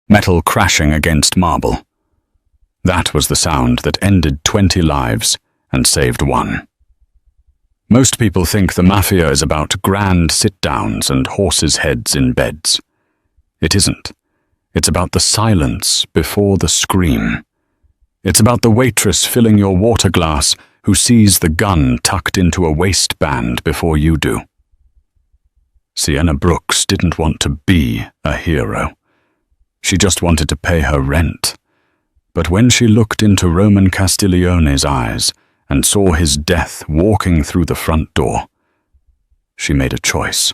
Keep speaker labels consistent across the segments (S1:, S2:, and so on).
S1: metal crashing against marble. That was the sound that ended 20 lives and saved one. Most people think the Mafia is about grand sit-downs and horses' heads in beds. It isn't. It's about the silence before the scream. It's about the waitress filling your water glass who sees the gun tucked into a waistband before you do. Sienna Brooks didn't want to be a hero. She just wanted to pay her rent. But when she looked into Roman Castiglione's eyes and saw his death walking through the front door, she made a choice.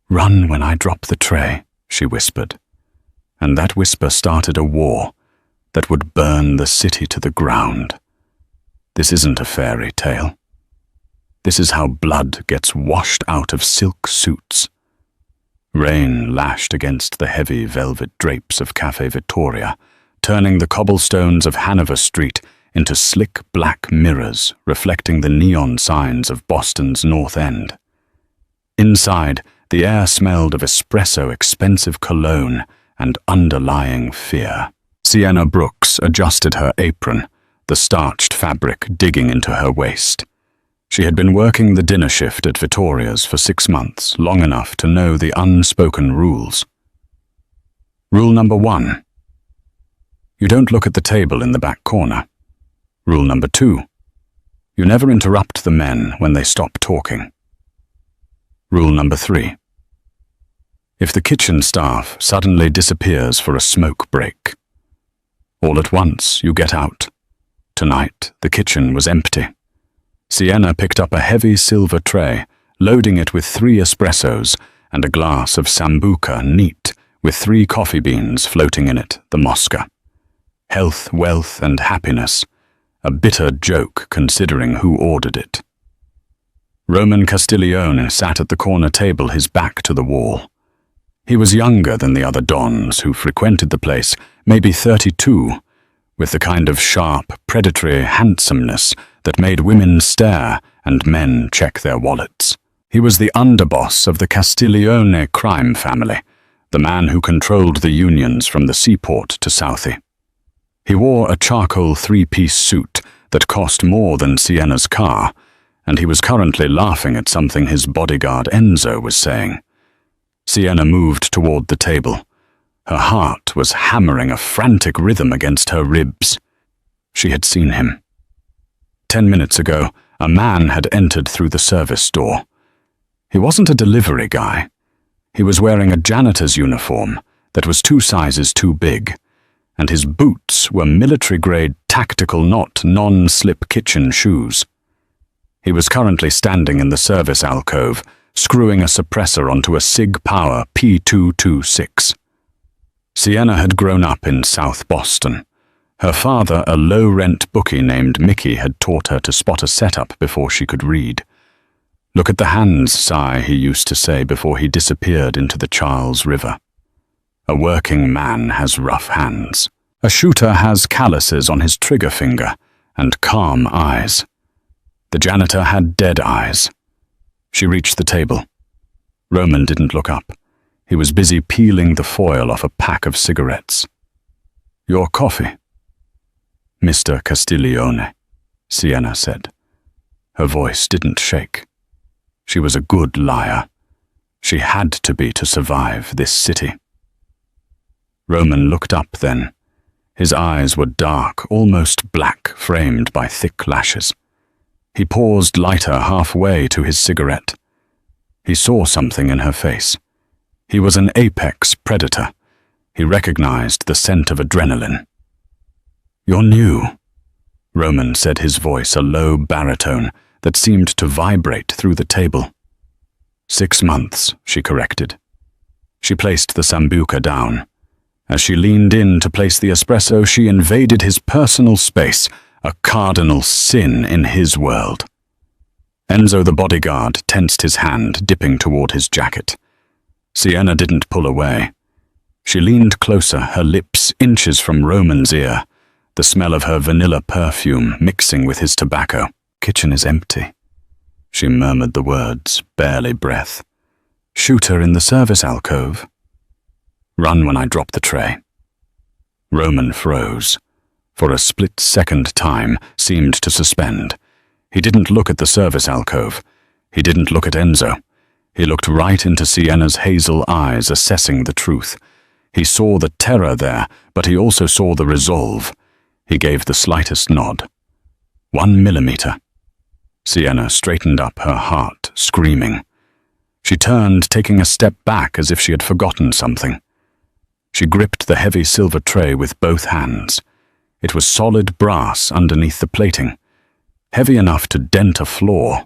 S1: "Run when I drop the tray," she whispered, and that whisper started a war that would burn the city to the ground. This isn't a fairy tale. This is how blood gets washed out of silk suits. Rain lashed against the heavy velvet drapes of Café Vittoria, turning the cobblestones of Hanover Street into slick black mirrors reflecting the neon signs of Boston's North End. Inside, the air smelled of espresso, expensive cologne, and underlying fear. Sienna Brooks adjusted her apron, the starched fabric digging into her waist. She had been working the dinner shift at Vittoria's for 6 months, long enough to know the unspoken rules. Rule number 1. You don't look at the table in the back corner. Rule number 2. You never interrupt the men when they stop talking. Rule number 3. If the kitchen staff suddenly disappears for a smoke break, all at once you get out. Tonight, the kitchen was empty. Sienna picked up a heavy silver tray, loading it with 3 espressos and a glass of sambuca neat, with 3 coffee beans floating in it, the Mosca. Health, wealth, and happiness. A bitter joke considering who ordered it. Roman Castiglione sat at the corner table, his back to the wall. He was younger than the other dons who frequented the place, maybe 32, with the kind of sharp, predatory handsomeness that made women stare and men check their wallets. He was the underboss of the Castiglione crime family, the man who controlled the unions from the seaport to Southie. He wore a charcoal 3-piece suit that cost more than Sienna's car, and he was currently laughing at something his bodyguard Enzo was saying. Sienna moved toward the table. Her heart was hammering a frantic rhythm against her ribs. She had seen him. 10 minutes ago, a man had entered through the service door. He wasn't a delivery guy. He was wearing a janitor's uniform that was 2 sizes too big, and his boots were military-grade tactical non-slip kitchen shoes. He was currently standing in the service alcove, screwing a suppressor onto a Sig Power P226. Sienna had grown up in South Boston. Her father, a low-rent bookie named Mickey, had taught her to spot a setup before she could read. "Look at the hands, Si," he used to say before he disappeared into the Charles River. A working man has rough hands. A shooter has calluses on his trigger finger and calm eyes. The janitor had dead eyes. She reached the table. Roman didn't look up. He was busy peeling the foil off a pack of cigarettes. "Your coffee." "Mr. Castiglione," Sienna said. Her voice didn't shake. She was a good liar. She had to be to survive this city. Roman looked up then. His eyes were dark, almost black, framed by thick lashes. He paused lighter halfway to his cigarette. He saw something in her face. He was an apex predator. He recognized the scent of adrenaline. "You're new," Roman said, his voice a low baritone that seemed to vibrate through the table. 6 months, she corrected. She placed the sambuca down. As she leaned in to place the espresso, she invaded his personal space, a cardinal sin in his world. Enzo the bodyguard tensed his hand, dipping toward his jacket. Sienna didn't pull away. She leaned closer, her lips inches from Roman's ear, the smell of her vanilla perfume mixing with his tobacco. "Kitchen is empty." She murmured the words, barely breath. "Shooter in the service alcove." Run when I drop the tray." Roman froze. For a split-second time, seemed to suspend. He didn't look at the service alcove. He didn't look at Enzo. He looked right into Sienna's hazel eyes, assessing the truth. He saw the terror there, but he also saw the resolve. He gave the slightest nod. 1 millimeter. Sienna straightened up, her heart screaming. She turned, taking a step back as if she had forgotten something. She gripped the heavy silver tray with both hands. It was solid brass underneath the plating, heavy enough to dent a floor.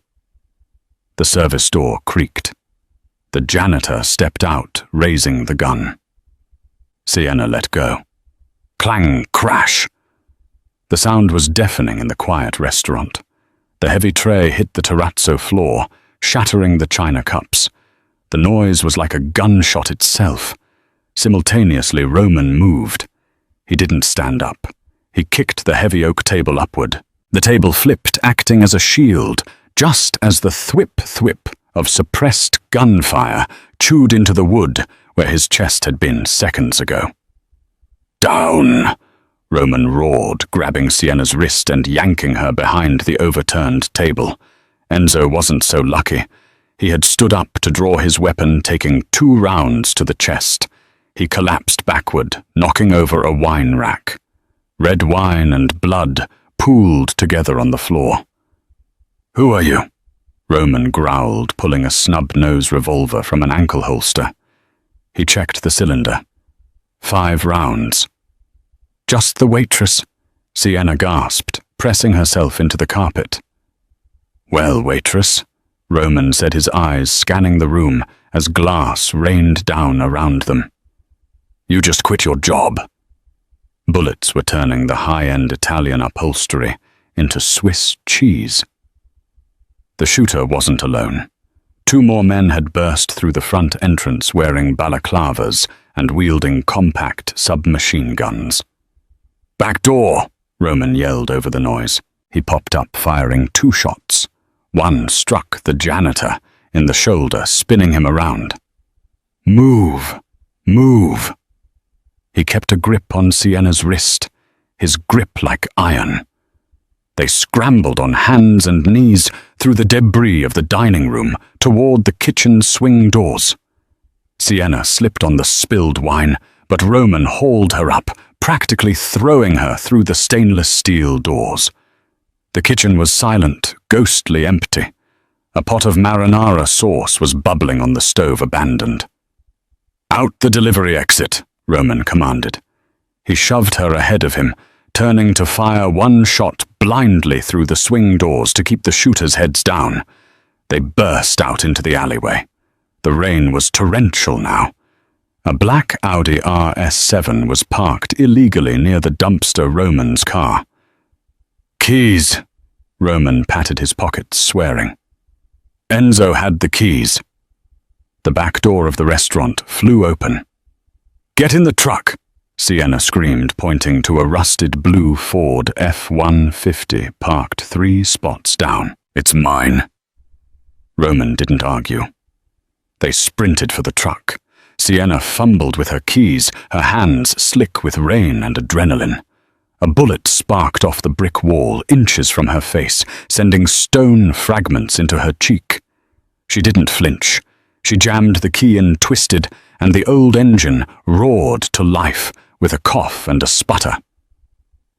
S1: The service door creaked. The janitor stepped out, raising the gun. Sienna let go. Clang, crash! The sound was deafening in the quiet restaurant. The heavy tray hit the terrazzo floor, shattering the china cups. The noise was like a gunshot itself. Simultaneously, Roman moved. He didn't stand up. He kicked the heavy oak table upward. The table flipped, acting as a shield, just as the thwip-thwip of suppressed gunfire chewed into the wood where his chest had been seconds ago. "Down!" Roman roared, grabbing Sienna's wrist and yanking her behind the overturned table. Enzo wasn't so lucky. He had stood up to draw his weapon, taking 2 rounds to the chest. He collapsed backward, knocking over a wine rack. Red wine and blood pooled together on the floor. "Who are you?" Roman growled, pulling a snub-nose revolver from an ankle holster. He checked the cylinder. 5 rounds. "Just the waitress," Sienna gasped, pressing herself into the carpet. "Well, waitress," Roman said, his eyes scanning the room as glass rained down around them. "You just quit your job." Bullets were turning the high-end Italian upholstery into Swiss cheese. The shooter wasn't alone. 2 more men had burst through the front entrance wearing balaclavas and wielding compact submachine guns. "Back door!" Roman yelled over the noise. He popped up, firing 2 shots. One struck the janitor in the shoulder, spinning him around. "Move! Move!" He kept a grip on Sienna's wrist, his grip like iron. They scrambled on hands and knees through the debris of the dining room toward the kitchen swing doors. Sienna slipped on the spilled wine, but Roman hauled her up, practically throwing her through the stainless steel doors. The kitchen was silent, ghostly empty. A pot of marinara sauce was bubbling on the stove, abandoned. "Out the delivery exit," Roman commanded. He shoved her ahead of him, turning to fire 1 shot blindly through the swing doors to keep the shooters' heads down. They burst out into the alleyway. The rain was torrential now. A black Audi RS7 was parked illegally near the dumpster Roman's car. "Keys!" Roman patted his pockets, swearing. Enzo had the keys. The back door of the restaurant flew open. "Get in the truck!" Sienna screamed, pointing to a rusted blue Ford F-150 parked 3 spots down. "It's mine." Roman didn't argue. They sprinted for the truck. Sienna fumbled with her keys, her hands slick with rain and adrenaline. A bullet sparked off the brick wall, inches from her face, sending stone fragments into her cheek. She didn't flinch. She jammed the key in, twisted, and the old engine roared to life with a cough and a sputter.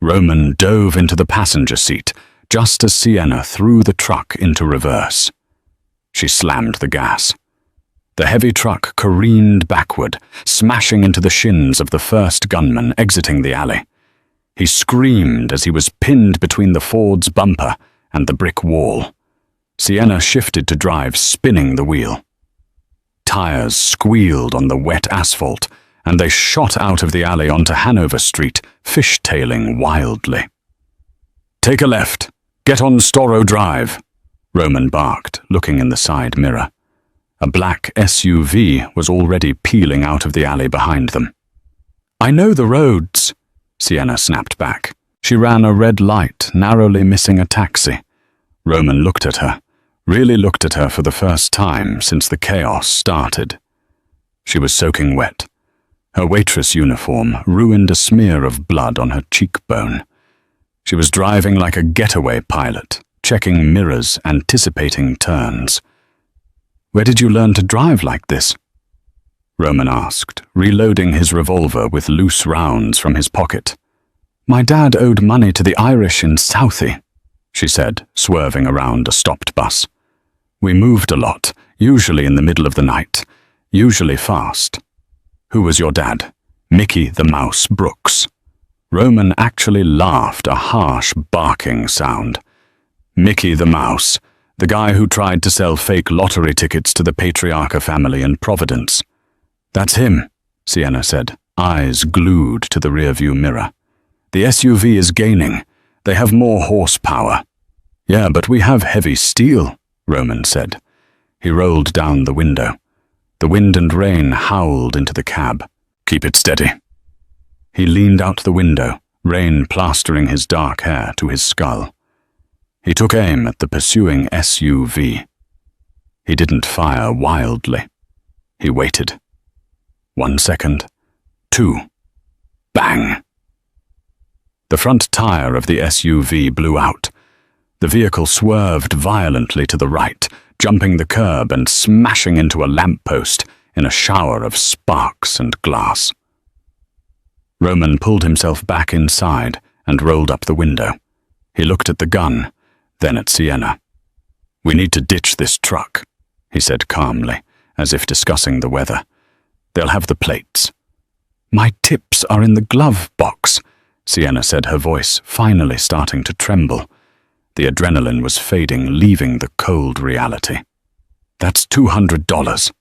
S1: Roman dove into the passenger seat, just as Sienna threw the truck into reverse. She slammed the gas. The heavy truck careened backward, smashing into the shins of the first gunman exiting the alley. He screamed as he was pinned between the Ford's bumper and the brick wall. Sienna shifted to drive, spinning the wheel. Tires squealed on the wet asphalt, and they shot out of the alley onto Hanover Street, fishtailing wildly. "Take a left. Get on Storrow Drive," Roman barked, looking in the side mirror. A black SUV was already peeling out of the alley behind them. "I know the roads," Sienna snapped back. She ran a red light, narrowly missing a taxi. Roman looked at her, really looked at her for the first time since the chaos started. She was soaking wet. Her waitress uniform ruined a smear of blood on her cheekbone. She was driving like a getaway pilot, checking mirrors, anticipating turns. "Where did you learn to drive like this?" Roman asked, reloading his revolver with loose rounds from his pocket. "My dad owed money to the Irish in Southie," she said, swerving around a stopped bus. "We moved a lot, usually in the middle of the night, usually fast." "Who was your dad?" "Mickey the Mouse Brooks." Roman actually laughed, a harsh, barking sound. "Mickey the Mouse, the guy who tried to sell fake lottery tickets to the Patriarcha family in Providence." "That's him," Sienna said, eyes glued to the rearview mirror. "The SUV is gaining. They have more horsepower." "Yeah, but we have heavy steel," Roman said. He rolled down the window. The wind and rain howled into the cab. "Keep it steady." He leaned out the window, rain plastering his dark hair to his skull. He took aim at the pursuing SUV. He didn't fire wildly. He waited. 1 second. 2. Bang! The front tire of the SUV blew out. The vehicle swerved violently to the right, jumping the curb and smashing into a lamppost in a shower of sparks and glass. Roman pulled himself back inside and rolled up the window. He looked at the gun, then at Sienna. "We need to ditch this truck," he said calmly, as if discussing the weather. "They'll have the plates." "My tips are in the glove box," Sienna said, her voice finally starting to tremble. The adrenaline was fading, leaving the cold reality. "That's $200.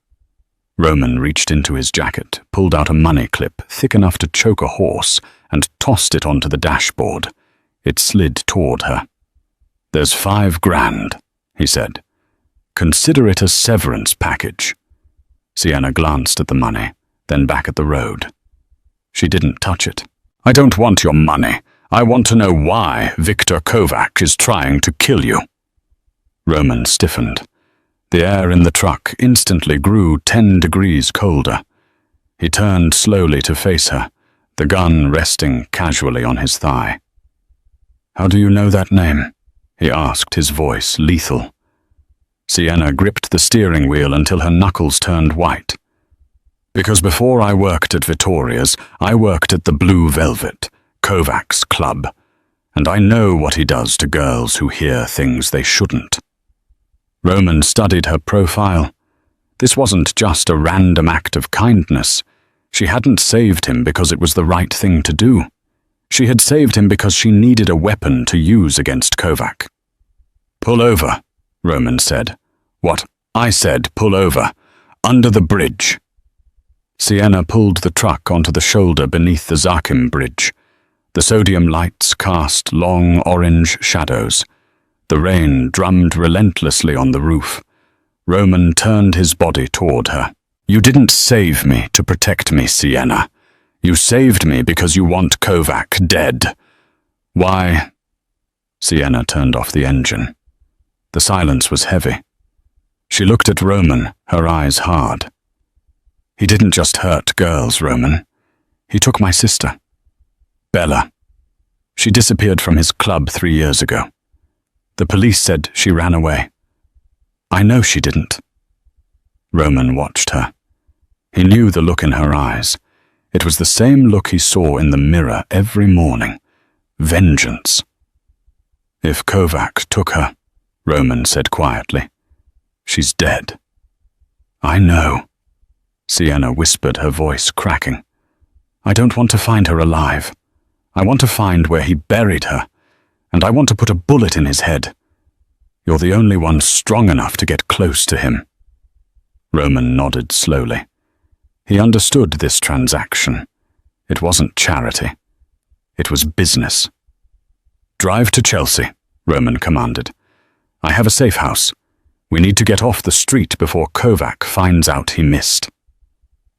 S1: Roman reached into his jacket, pulled out a money clip thick enough to choke a horse, and tossed it onto the dashboard. It slid toward her. "There's $5,000, he said. "Consider it a severance package." Sienna glanced at the money, then back at the road. She didn't touch it. "I don't want your money. I want to know why Victor Kovac is trying to kill you." Roman stiffened. The air in the truck instantly grew 10 degrees colder. He turned slowly to face her, the gun resting casually on his thigh. "How do you know that name?" he asked, his voice lethal. Sienna gripped the steering wheel until her knuckles turned white. "Because before I worked at Vittoria's, I worked at the Blue Velvet, Kovac's club, and I know what he does to girls who hear things they shouldn't." Roman studied her profile. This wasn't just a random act of kindness. She hadn't saved him because it was the right thing to do. She had saved him because she needed a weapon to use against Kovac. "Pull over," Roman said. "What?" "I said pull over. Under the bridge." Sienna pulled the truck onto the shoulder beneath the Zakim Bridge. The sodium lights cast long orange shadows. The rain drummed relentlessly on the roof. Roman turned his body toward her. "You didn't save me to protect me, Sienna. You saved me because you want Kovac dead. Why?" Sienna turned off the engine. The silence was heavy. She looked at Roman, her eyes hard. "He didn't just hurt girls, Roman. He took my sister, Bella. She disappeared from his club 3 years ago. The police said she ran away. I know she didn't." Roman watched her. He knew the look in her eyes. It was the same look he saw in the mirror every morning. Vengeance. "If Kovac took her," Roman said quietly, "she's dead." "I know," Sienna whispered, her voice cracking. "I don't want to find her alive. I want to find where he buried her, and I want to put a bullet in his head. You're the only one strong enough to get close to him." Roman nodded slowly. He understood this transaction. It wasn't charity. It was business. "Drive to Chelsea," Roman commanded. "I have a safe house. We need to get off the street before Kovac finds out he missed."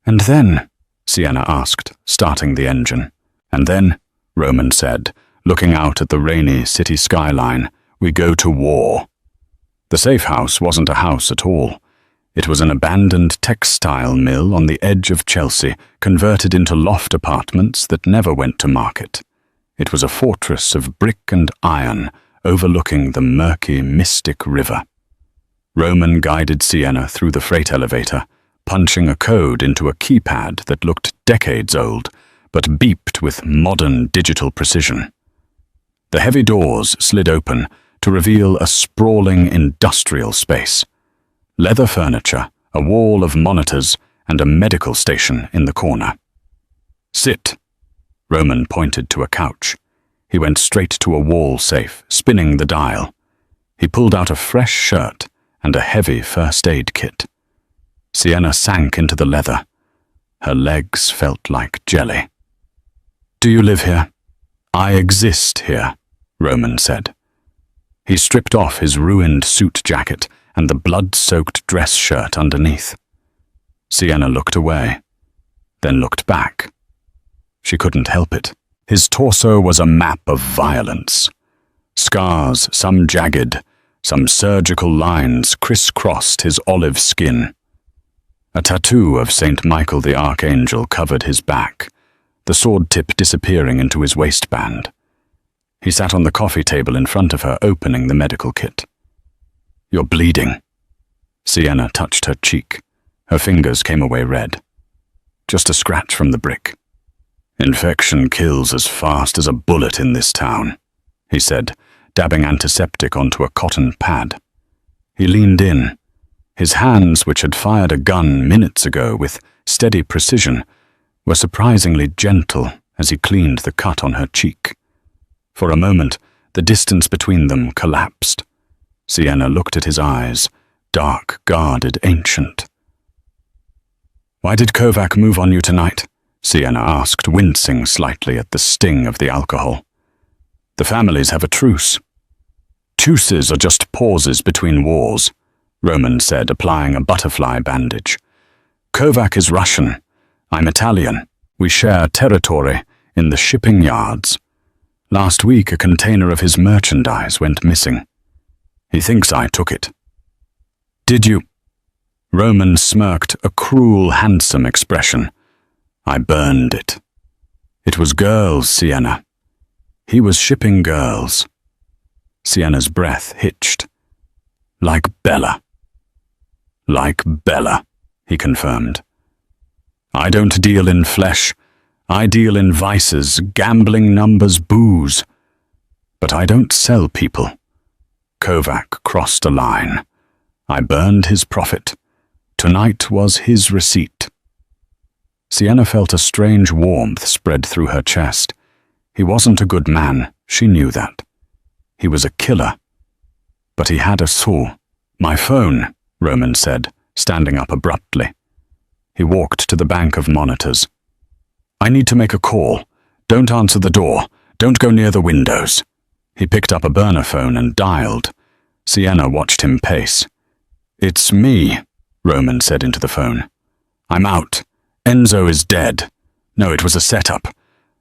S1: "And then?" Sienna asked, starting the engine. "And then," Roman said, looking out at the rainy city skyline, "we go to war." The safe house wasn't a house at all. It was an abandoned textile mill on the edge of Chelsea, converted into loft apartments that never went to market. It was a fortress of brick and iron, overlooking the murky, mystic river. Roman guided Sienna through the freight elevator, punching a code into a keypad that looked decades old, but beeped with modern digital precision. The heavy doors slid open to reveal a sprawling industrial space. Leather furniture, a wall of monitors, and a medical station in the corner. "Sit." Roman pointed to a couch. He went straight to a wall safe, spinning the dial. He pulled out a fresh shirt and a heavy first aid kit. Sienna sank into the leather. Her legs felt like jelly. "Do you live here?" "I exist here," Roman said. He stripped off his ruined suit jacket and the blood-soaked dress shirt underneath. Sienna looked away, then looked back. She couldn't help it. His torso was a map of violence. Scars, some jagged, some surgical lines crisscrossed his olive skin. A tattoo of St. Michael the Archangel covered his back, the sword tip disappearing into his waistband. He sat on the coffee table in front of her, opening the medical kit. "You're bleeding." Sienna touched her cheek. Her fingers came away red. "Just a scratch from the brick." "Infection kills as fast as a bullet in this town," he said, dabbing antiseptic onto a cotton pad. He leaned in. His hands, which had fired a gun minutes ago with steady precision, were surprisingly gentle as he cleaned the cut on her cheek. For a moment, the distance between them collapsed. Sienna looked at his eyes, dark, guarded, ancient. "Why did Kovac move on you tonight?" Sienna asked, wincing slightly at the sting of the alcohol. "The families have a truce." "Truces are just pauses between wars," Roman said, applying a butterfly bandage. "Kovac is Russian. I'm Italian. We share territory in the shipping yards. Last week, a container of his merchandise went missing. He thinks I took it." "Did you?" Roman smirked a cruel, handsome expression. "I burned it. It was girls, Sienna. He was shipping girls." Sienna's breath hitched. "Like Bella." "Like Bella," he confirmed. "I don't deal in flesh. I deal in vices, gambling numbers, booze. But I don't sell people. Kovac crossed a line. I burned his profit. Tonight was his receipt." Sienna felt a strange warmth spread through her chest. He wasn't a good man, she knew that. He was a killer. But he had a soul. "My phone," Roman said, standing up abruptly. He walked to the bank of monitors. "I need to make a call. Don't answer the door. Don't go near the windows." He picked up a burner phone and dialed. Sienna watched him pace. "It's me," Roman said into the phone. "I'm out. Enzo is dead. No, it was a setup.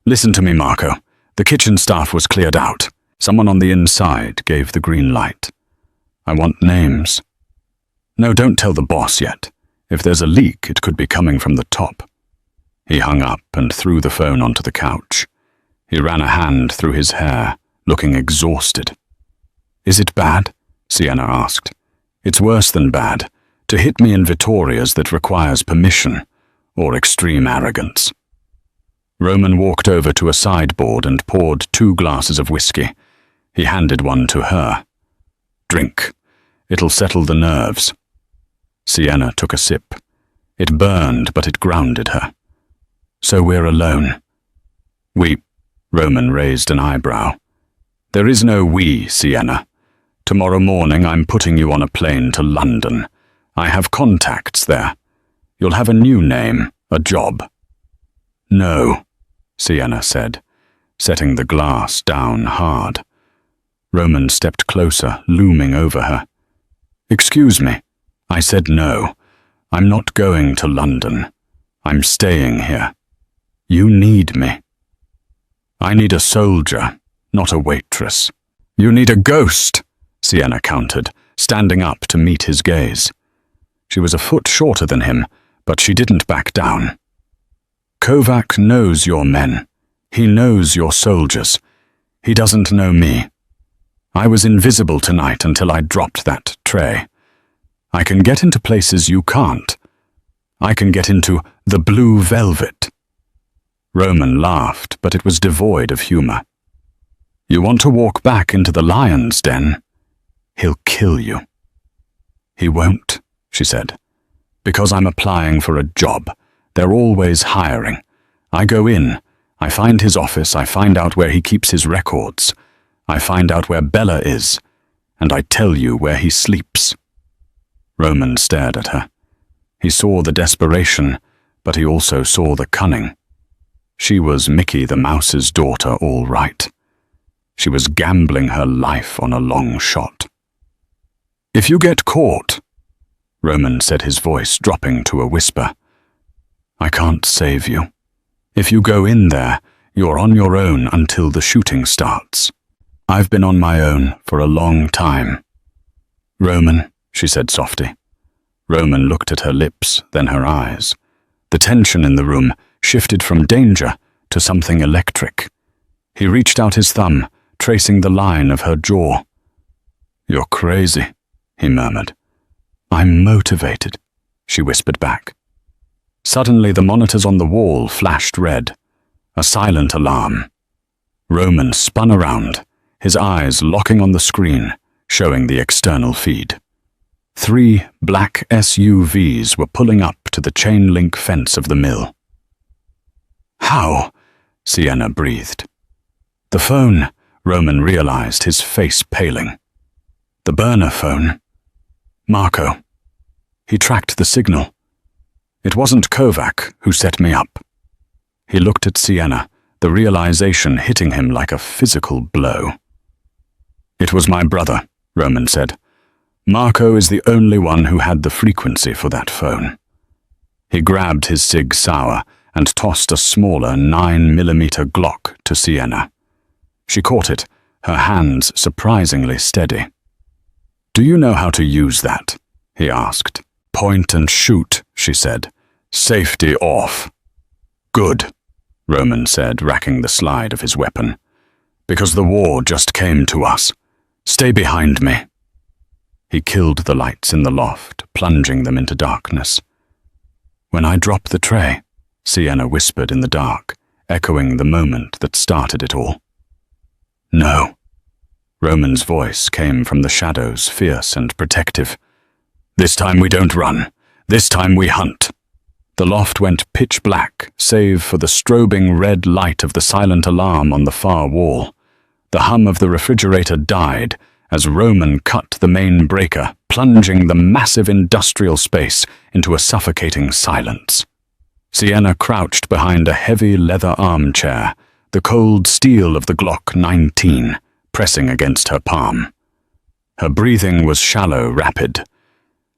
S1: Listen to me, Marco. The kitchen staff was cleared out. Someone on the inside gave the green light. I want names. No, don't tell the boss yet. If there's a leak, it could be coming from the top." He hung up and threw the phone onto the couch. He ran a hand through his hair, looking exhausted. "Is it bad?" Sienna asked. "It's worse than bad. To hit me in Vittoria's that requires permission, or extreme arrogance." Roman walked over to a sideboard and poured 2 glasses of whiskey. He handed one to her. "Drink. It'll settle the nerves." Sienna took a sip. It burned, but it grounded her. "So we're alone." "We," Roman raised an eyebrow. "There is no we, Sienna. Tomorrow morning I'm putting you on a plane to London. I have contacts there. You'll have a new name, a job." "No," Sienna said, setting the glass down hard. Roman stepped closer, looming over her. "Excuse me. I said no. I'm not going to London. I'm staying here. You need me." "I need a soldier, not a waitress." "You need a ghost," Sienna countered, standing up to meet his gaze. She was a foot shorter than him, but she didn't back down. Kovac knows your men. He knows your soldiers. He doesn't know me. I was invisible tonight until I dropped that tray. I can get into places you can't. I can get into the blue velvet. Roman laughed, but it was devoid of humor. You want to walk back into the lion's den? He'll kill you. He won't, she said, because I'm applying for a job. They're always hiring. I go in, I find his office, I find out where he keeps his records. I find out where Bella is, and I tell you where he sleeps. Roman stared at her. He saw the desperation, but he also saw the cunning. She was Mickey the Mouse's daughter, all right. She was gambling her life on a long shot. If you get caught, Roman said, his voice dropping to a whisper, I can't save you. If you go in there, you're on your own until the shooting starts. I've been on my own for a long time. Roman, she said softly. Roman looked at her lips, then her eyes. The tension in the room shifted from danger to something electric. He reached out his thumb, tracing the line of her jaw. You're crazy, he murmured. I'm motivated, she whispered back. Suddenly the monitors on the wall flashed red. A silent alarm. Roman spun around, his eyes locking on the screen, showing the external feed. 3 black SUVs were pulling up to the chain-link fence of the mill. How? Sienna breathed. The phone, Roman realized, his face paling. The burner phone. Marco. He tracked the signal. It wasn't Kovac who set me up. He looked at Sienna, the realization hitting him like a physical blow. It was my brother, Roman said. Marco is the only one who had the frequency for that phone. He grabbed his Sig Sauer and tossed a smaller 9mm Glock to Sienna. She caught it, her hands surprisingly steady. Do you know how to use that? He asked. Point and shoot, she said. Safety off. Good, Roman said, racking the slide of his weapon. Because the war just came to us. Stay behind me. He killed the lights in the loft, plunging them into darkness. When I drop the tray, Sienna whispered in the dark, echoing the moment that started it all. No. Roman's voice came from the shadows, fierce and protective. This time we don't run. This time we hunt. The loft went pitch black, save for the strobing red light of the silent alarm on the far wall. The hum of the refrigerator died as Roman cut the main breaker, plunging the massive industrial space into a suffocating silence. Sienna crouched behind a heavy leather armchair, the cold steel of the Glock 19 pressing against her palm. Her breathing was shallow, rapid.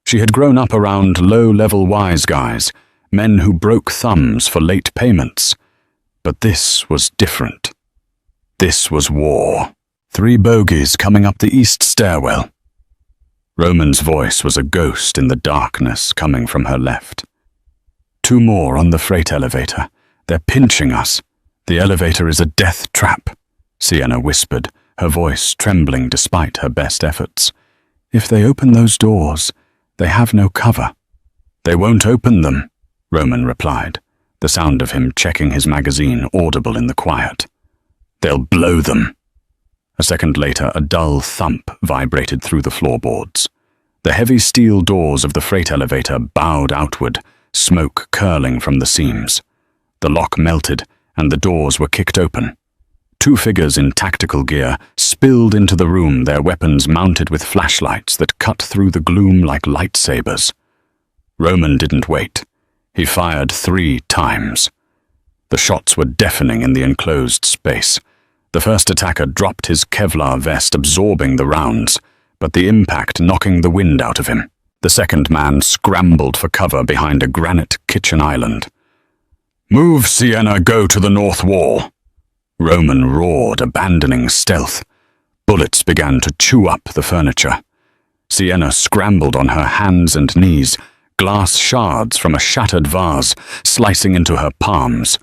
S1: She had grown up around low-level wise guys, men who broke thumbs for late payments. But this was different. This was war. 3 bogies coming up the east stairwell. Roman's voice was a ghost in the darkness coming from her left. 2 more on the freight elevator. They're pinching us. The elevator is a death trap, Sienna whispered, her voice trembling despite her best efforts. If they open those doors, they have no cover. They won't open them, Roman replied, the sound of him checking his magazine audible in the quiet. They'll blow them. A second later, a dull thump vibrated through the floorboards. The heavy steel doors of the freight elevator bowed outward, smoke curling from the seams. The lock melted, and the doors were kicked open. 2 figures in tactical gear spilled into the room, their weapons mounted with flashlights that cut through the gloom like lightsabers. Roman didn't wait. He fired 3 times. The shots were deafening in the enclosed space. The first attacker dropped his Kevlar vest, absorbing the rounds, but the impact knocking the wind out of him. The second man scrambled for cover behind a granite kitchen island. Move, Sienna, go to the north wall. Roman roared, abandoning stealth. Bullets began to chew up the furniture. Sienna scrambled on her hands and knees, glass shards from a shattered vase slicing into her palms.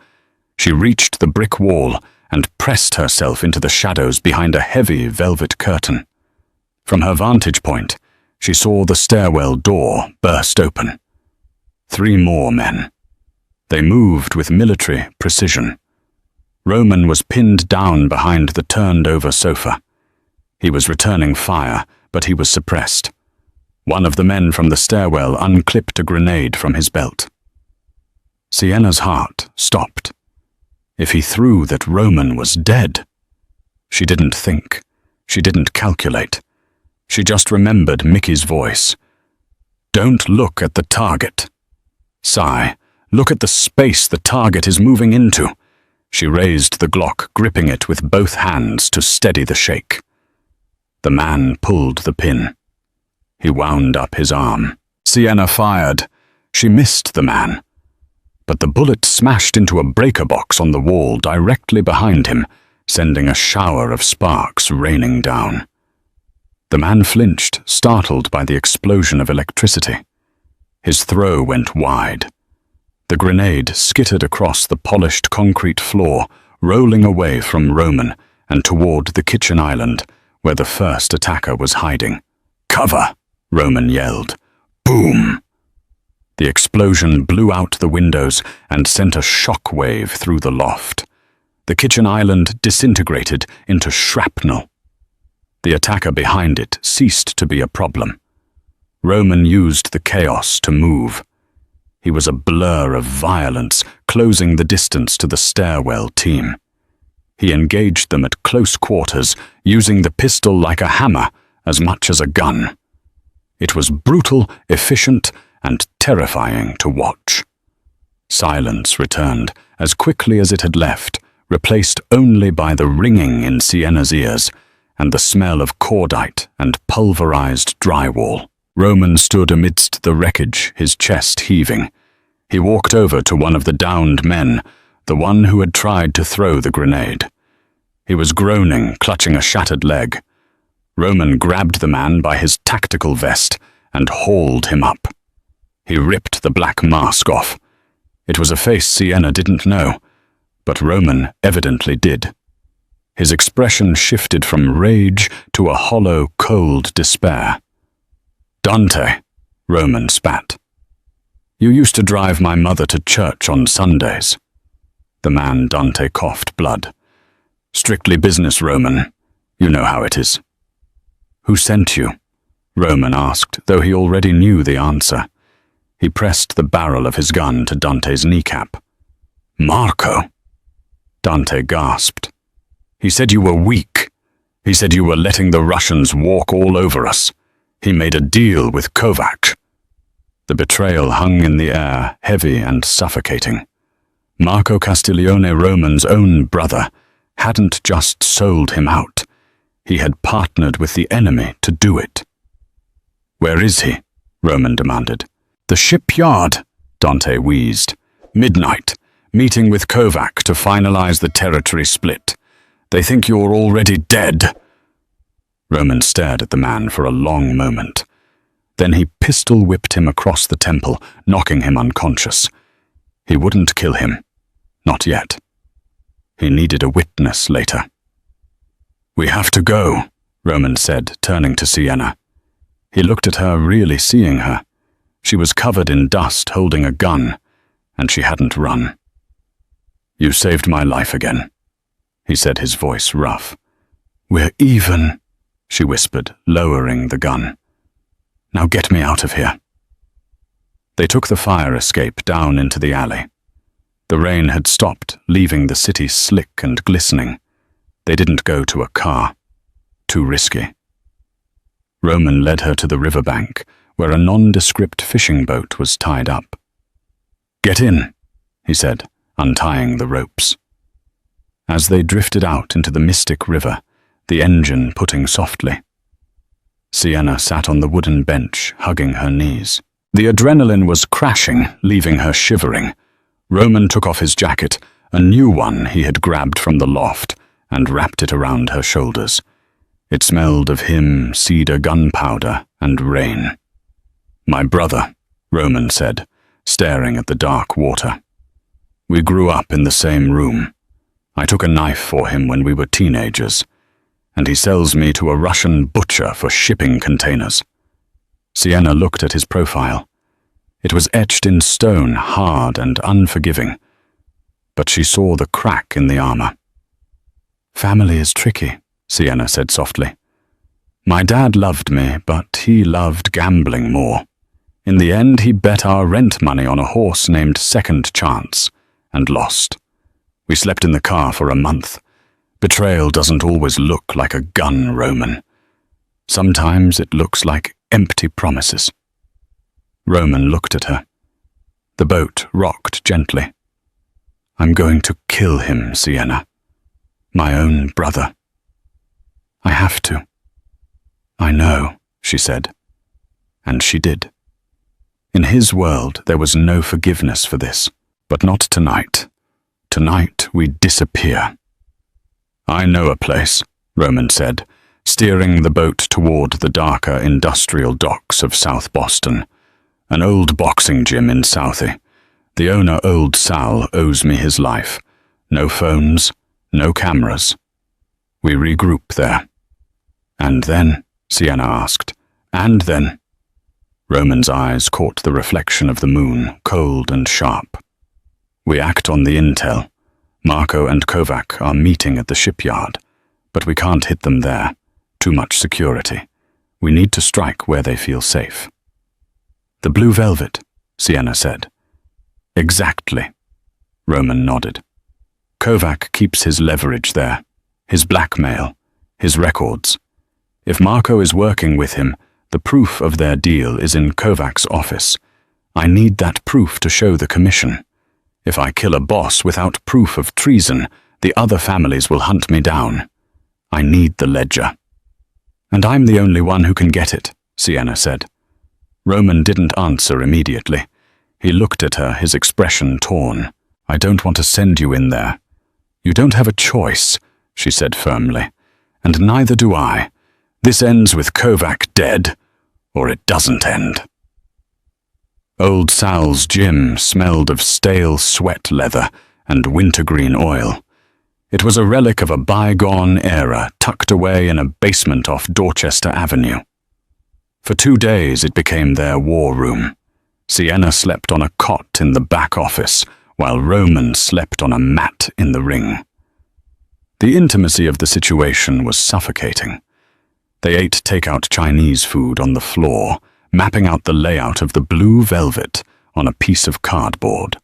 S1: She reached the brick wall and pressed herself into the shadows behind a heavy velvet curtain. From her vantage point, she saw the stairwell door burst open. 3 more men. They moved with military precision. Roman was pinned down behind the turned-over sofa. He was returning fire, but he was suppressed. One of the men from the stairwell unclipped a grenade from his belt. Sienna's heart stopped. If he threw that, Roman was dead. She didn't think. She didn't calculate. She just remembered Mickey's voice. "Don't look at the target. Sigh, look at the space the target is moving into." She raised the Glock, gripping it with both hands to steady the shake. The man pulled the pin. He wound up his arm. Sienna fired. She missed the man. But the bullet smashed into a breaker box on the wall directly behind him, sending a shower of sparks raining down. The man flinched, startled by the explosion of electricity. His throw went wide. The grenade skittered across the polished concrete floor, rolling away from Roman and toward the kitchen island, where the first attacker was hiding. "Cover!" Roman yelled. Boom! The explosion blew out the windows and sent a shock wave through the loft. The kitchen island disintegrated into shrapnel. The attacker behind it ceased to be a problem. Roman used the chaos to move. He was a blur of violence, closing the distance to the stairwell team. He engaged them at close quarters, using the pistol like a hammer as much as a gun. It was brutal, efficient, and terrifying to watch. Silence returned as quickly as it had left, replaced only by the ringing in Sienna's ears and the smell of cordite and pulverized drywall. Roman stood amidst the wreckage, his chest heaving. He walked over to one of the downed men, the one who had tried to throw the grenade. He was groaning, clutching a shattered leg. Roman grabbed the man by his tactical vest and hauled him up. He ripped the black mask off. It was a face Sienna didn't know, but Roman evidently did. His expression shifted from rage to a hollow, cold despair. "Dante," Roman spat. "You used to drive my mother to church on Sundays." The man Dante coughed blood. "Strictly business, Roman. You know how it is." "Who sent you?" Roman asked, though he already knew the answer. He pressed the barrel of his gun to Dante's kneecap. "Marco." Dante gasped. "He said you were weak. He said you were letting the Russians walk all over us. He made a deal with Kovac." The betrayal hung in the air, heavy and suffocating. Marco Castiglione, Roman's own brother, hadn't just sold him out. He had partnered with the enemy to do it. "Where is he?" Roman demanded. "The shipyard," Dante wheezed. "Midnight, meeting with Kovac to finalize the territory split. They think you're already dead." Roman stared at the man for a long moment. Then he pistol-whipped him across the temple, knocking him unconscious. He wouldn't kill him. Not yet. He needed a witness later. "We have to go," Roman said, turning to Sienna. He looked at her, really seeing her. She was covered in dust, holding a gun, and she hadn't run. "You saved my life again," he said, his voice rough. "We're even," she whispered, lowering the gun. "Now get me out of here." They took the fire escape down into the alley. The rain had stopped, leaving the city slick and glistening. They didn't go to a car. Too risky. Roman led her to the riverbank, where a nondescript fishing boat was tied up. "Get in," he said, untying the ropes. As they drifted out into the mystic river, the engine putting softly. Sienna sat on the wooden bench, hugging her knees. The adrenaline was crashing, leaving her shivering. Roman took off his jacket, a new one he had grabbed from the loft, and wrapped it around her shoulders. It smelled of him, cedar gunpowder, and rain. "My brother," Roman said, staring at the dark water. "We grew up in the same room. I took a knife for him when we were teenagers, and he sells me to a Russian butcher for shipping containers." Sienna looked at his profile. It was etched in stone, hard and unforgiving, but she saw the crack in the armor. "Family is tricky," Sienna said softly. "My dad loved me, but he loved gambling more. In the end, he bet our rent money on a horse named Second Chance, and lost. We slept in the car for a month. Betrayal doesn't always look like a gun, Roman. Sometimes it looks like empty promises." Roman looked at her. The boat rocked gently. "I'm going to kill him, Sienna. My own brother. I have to." "I know," she said. And she did. In his world, there was no forgiveness for this. But not tonight. Tonight, we disappear. "I know a place," Roman said, steering the boat toward the darker industrial docks of South Boston. "An old boxing gym in Southie. The owner, Old Sal, owes me his life. No phones, no cameras. We regroup there." "And then?" Sienna asked. "And then?" Roman's eyes caught the reflection of the moon, cold and sharp. "We act on the intel. Marco and Kovac are meeting at the shipyard, but we can't hit them there. Too much security. We need to strike where they feel safe." "The Blue Velvet," Sienna said. "Exactly." Roman nodded. "Kovac keeps his leverage there, his blackmail, his records. If Marco is working with him, the proof of their deal is in Kovac's office. I need that proof to show the commission. If I kill a boss without proof of treason, the other families will hunt me down. I need the ledger." "And I'm the only one who can get it," Sienna said. Roman didn't answer immediately. He looked at her, his expression torn. "I don't want to send you in there." "You don't have a choice," she said firmly. "And neither do I. This ends with Kovac dead, or it doesn't end." Old Sal's gym smelled of stale sweat leather and wintergreen oil. It was a relic of a bygone era tucked away in a basement off Dorchester Avenue. For 2 days it became their war room. Sienna slept on a cot in the back office, while Roman slept on a mat in the ring. The intimacy of the situation was suffocating. They ate takeout Chinese food on the floor, mapping out the layout of the Blue Velvet on a piece of cardboard.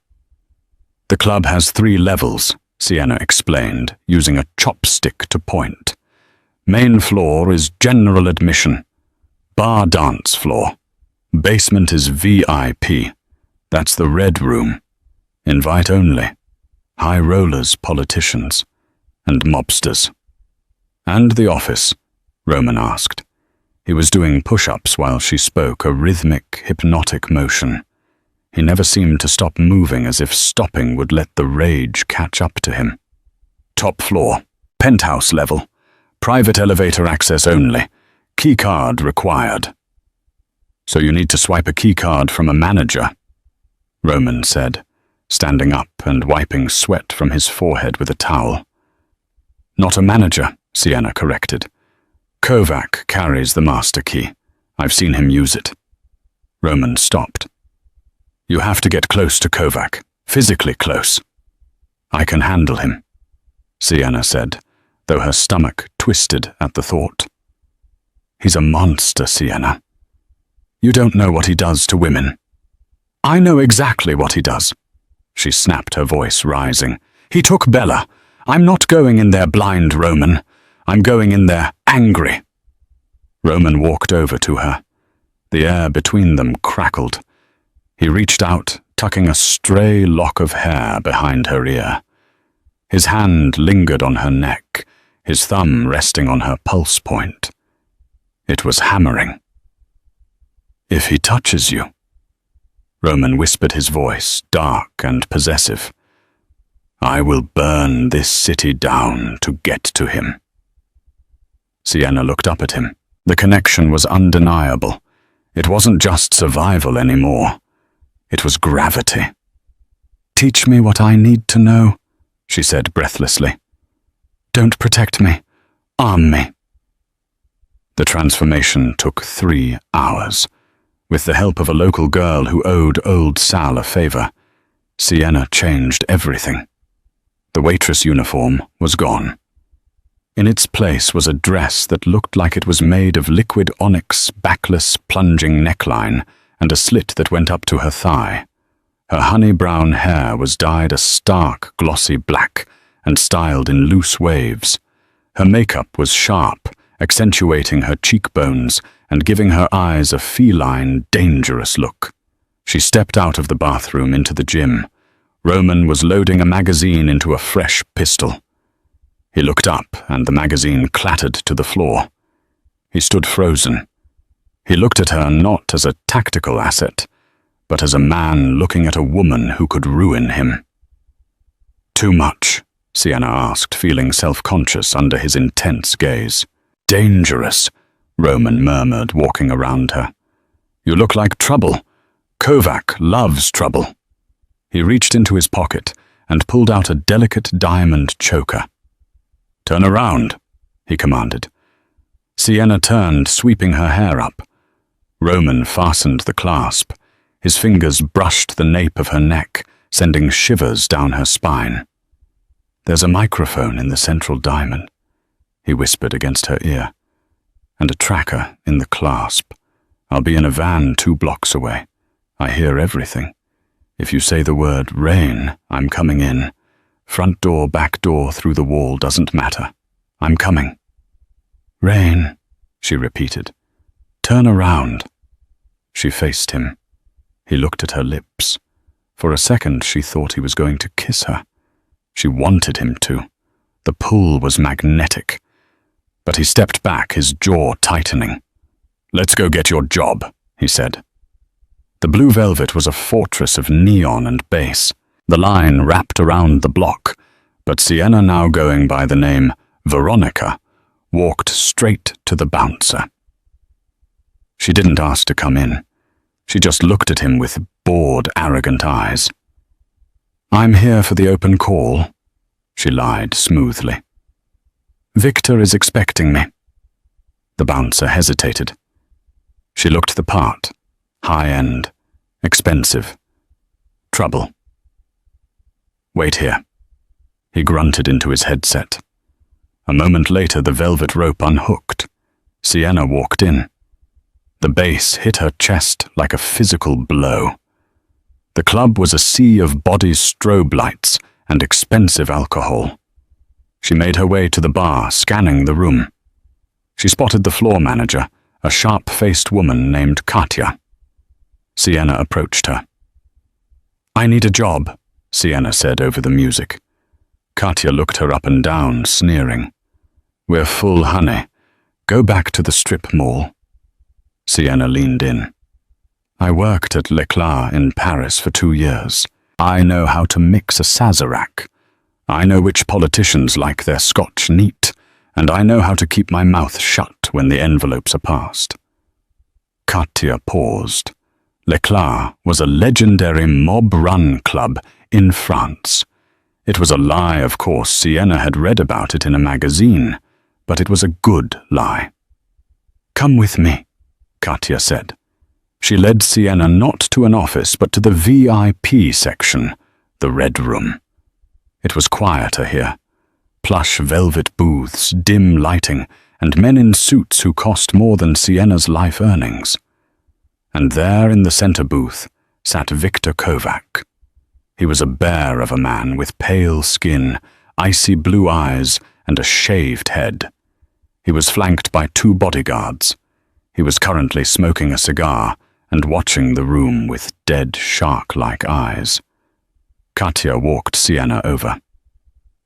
S1: "The club has 3 levels, Sienna explained, using a chopstick to point. "Main floor is general admission. Bar dance floor. Basement is VIP. That's the red room. Invite only. High rollers, politicians, and mobsters." "And the office?" Roman asked. He was doing push-ups while she spoke, a rhythmic, hypnotic motion. He never seemed to stop moving, as if stopping would let the rage catch up to him. "Top floor. Penthouse level. Private elevator access only. Keycard required." "So you need to swipe a keycard from a manager," Roman said, standing up and wiping sweat from his forehead with a towel. "Not a manager," Sienna corrected. "Kovac carries the master key. I've seen him use it." Roman stopped. "You have to get close to Kovac, physically close." "I can handle him," Sienna said, though her stomach twisted at the thought. "He's a monster, Sienna. You don't know what he does to women." "I know exactly what he does," she snapped, her voice rising. "He took Bella. I'm not going in there blind, Roman. I'm going in there angry." Roman walked over to her. The air between them crackled. He reached out, tucking a stray lock of hair behind her ear. His hand lingered on her neck, his thumb resting on her pulse point. It was hammering. "If he touches you," Roman whispered, his voice dark and possessive, "I will burn this city down to get to him." Sienna looked up at him. The connection was undeniable. It wasn't just survival anymore. It was gravity. "Teach me what I need to know," she said breathlessly. "Don't protect me. Arm me." The transformation took 3 hours. With the help of a local girl who owed old Sal a favor, Sienna changed everything. The waitress uniform was gone. In its place was a dress that looked like it was made of liquid onyx, backless, plunging neckline, and a slit that went up to her thigh. Her honey-brown hair was dyed a stark, glossy black and styled in loose waves. Her makeup was sharp, accentuating her cheekbones and giving her eyes a feline, dangerous look. She stepped out of the bathroom into the gym. Roman was loading a magazine into a fresh pistol. He looked up, and the magazine clattered to the floor. He stood frozen. He looked at her not as a tactical asset, but as a man looking at a woman who could ruin him. "Too much?" Sienna asked, feeling self-conscious under his intense gaze. "Dangerous," Roman murmured, walking around her. "You look like trouble. Kovac loves trouble." He reached into his pocket and pulled out a delicate diamond choker. "Turn around," he commanded. Sienna turned, sweeping her hair up. Roman fastened the clasp. His fingers brushed the nape of her neck, sending shivers down her spine. "There's a microphone in the central diamond," he whispered against her ear, "and a tracker in the clasp. I'll be in a van 2 blocks away. I hear everything. If you say the word rain, I'm coming in. Front door, back door, through the wall, doesn't matter. I'm coming." "Rain," she repeated. "Turn around." She faced him. He looked at her lips. For a second she thought he was going to kiss her. She wanted him to. The pull was magnetic. But he stepped back, his jaw tightening. "Let's go get your job," he said. The blue velvet was a fortress of neon and bass. The line wrapped around the block, but Sienna, now going by the name Veronica, walked straight to the bouncer. She didn't ask to come in. She just looked at him with bored, arrogant eyes. "I'm here for the open call," she lied smoothly. "Victor is expecting me." The bouncer hesitated. She looked the part. High-end, expensive, trouble. "Wait here." He grunted into his headset. A moment later, the velvet rope unhooked. Sienna walked in. The bass hit her chest like a physical blow. The club was a sea of body strobe lights and expensive alcohol. She made her way to the bar, scanning the room. She spotted the floor manager, a sharp-faced woman named Katya. Sienna approached her. "I need a job," Sienna said over the music. Katya looked her up and down, sneering. "We're full, honey. Go back to the strip mall." Sienna leaned in. "I worked at Leclerc in Paris for 2 years. I know how to mix a Sazerac. I know which politicians like their scotch neat, and I know how to keep my mouth shut when the envelopes are passed." Katya paused. Leclerc was a legendary mob-run club in France. It was a lie, of course. Sienna had read about it in a magazine, but it was a good lie. "Come with me," Katya said. She led Sienna not to an office, but to the VIP section, the Red Room. It was quieter here. Plush velvet booths, dim lighting, and men in suits who cost more than Sienna's life earnings. And there in the center booth sat Victor Kovac. He was a bear of a man with pale skin, icy blue eyes, and a shaved head. He was flanked by 2 bodyguards. He was currently smoking a cigar and watching the room with dead shark-like eyes. Katya walked Sienna over.